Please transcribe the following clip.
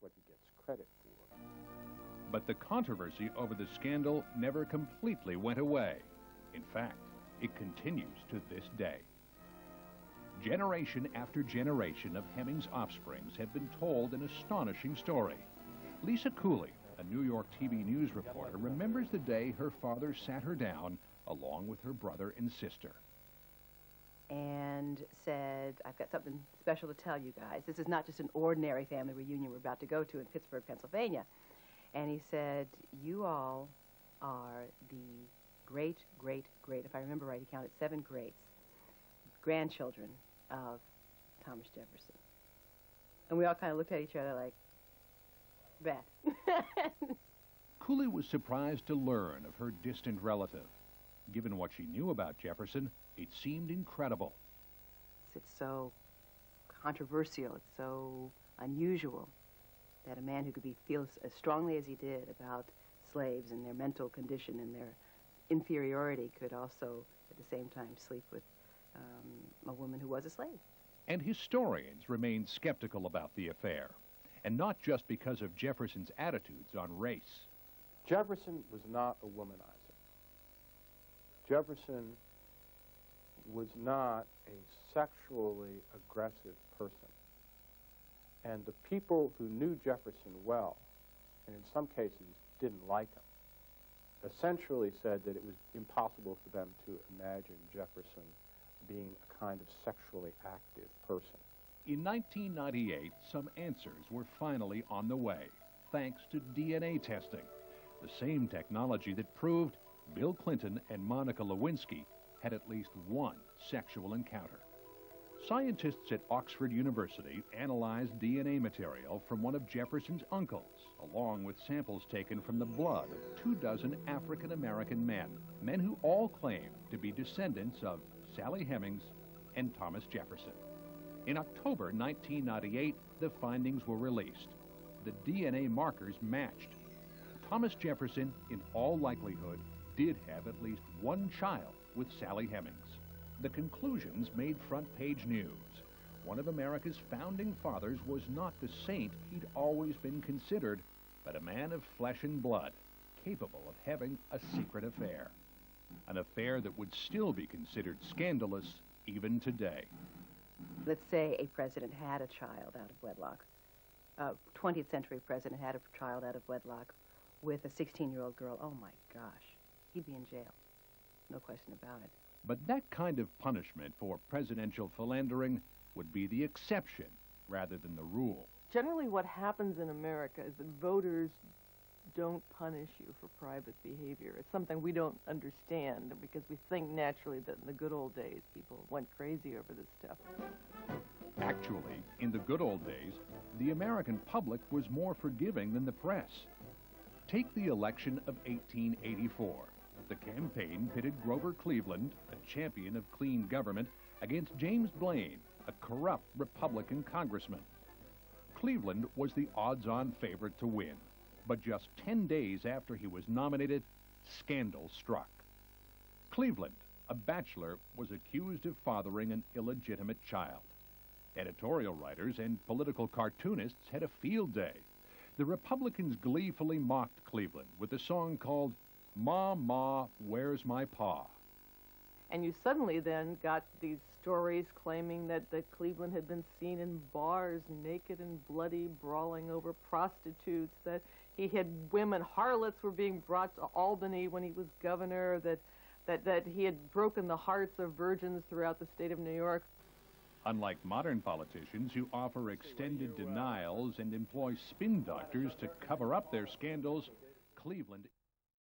what he gets credit for. But the controversy over the scandal never completely went away. In fact, it continues to this day. Generation after generation of Hemmings' offsprings have been told an astonishing story. Lisa Cooley, a New York TV news reporter, remembers the day her father sat her down along with her brother and sister. And said, I've got something special to tell you guys. This is not just an ordinary family reunion we're about to go to in Pittsburgh, Pennsylvania. And he said, you all are the great, great, great, if I remember right, he counted 7 greats, grandchildren of Thomas Jefferson. And we all kind of looked at each other like, that. Cooley was surprised to learn of her distant relative. Given what she knew about Jefferson, it seemed incredible. It's so controversial, it's so unusual that a man who could feel as strongly as he did about slaves and their mental condition and their inferiority could also, at the same time, sleep with a woman who was a slave. And historians remain skeptical about the affair, and not just because of Jefferson's attitudes on race. Jefferson was not a womanizer. Jefferson was not a sexually aggressive person. And the people who knew Jefferson well, and in some cases didn't like him, essentially said that it was impossible for them to imagine Jefferson being a kind of sexually active person. In 1998, some answers were finally on the way, thanks to DNA testing, the same technology that proved Bill Clinton and Monica Lewinsky had at least one sexual encounter. Scientists at Oxford University analyzed DNA material from one of Jefferson's uncles, along with samples taken from the blood of 24 African-American men who all claimed to be descendants of Sally Hemings and Thomas Jefferson. In October 1998, the findings were released. The DNA markers matched. Thomas Jefferson, in all likelihood, did have at least one child with Sally Hemings. The conclusions made front-page news. One of America's founding fathers was not the saint he'd always been considered, but a man of flesh and blood, capable of having a secret affair. An affair that would still be considered scandalous even today. Let's say a president had a child out of wedlock. 20th century president had a child out of wedlock with a 16-year-old girl. Oh my gosh, he'd be in jail. No question about it. But that kind of punishment for presidential philandering would be the exception rather than the rule. Generally what happens in America is that voters don't punish you for private behavior. It's something we don't understand because we think naturally that in the good old days people went crazy over this stuff. Actually, in the good old days, the American public was more forgiving than the press. Take the election of 1884. The campaign pitted Grover Cleveland, a champion of clean government, against James Blaine, a corrupt Republican congressman. Cleveland was the odds-on favorite to win, but just 10 days after he was nominated, scandal struck. Cleveland, a bachelor, was accused of fathering an illegitimate child. Editorial writers and political cartoonists had a field day. The Republicans gleefully mocked Cleveland with a song called Ma, Ma, Where's My Pa? And you suddenly then got these stories claiming that Cleveland had been seen in bars, naked and bloody, brawling over prostitutes, that he had women, harlots were being brought to Albany when he was governor, that he had broken the hearts of virgins throughout the state of New York. Unlike modern politicians who offer extended denials and employ spin doctors to cover up their scandals, Cleveland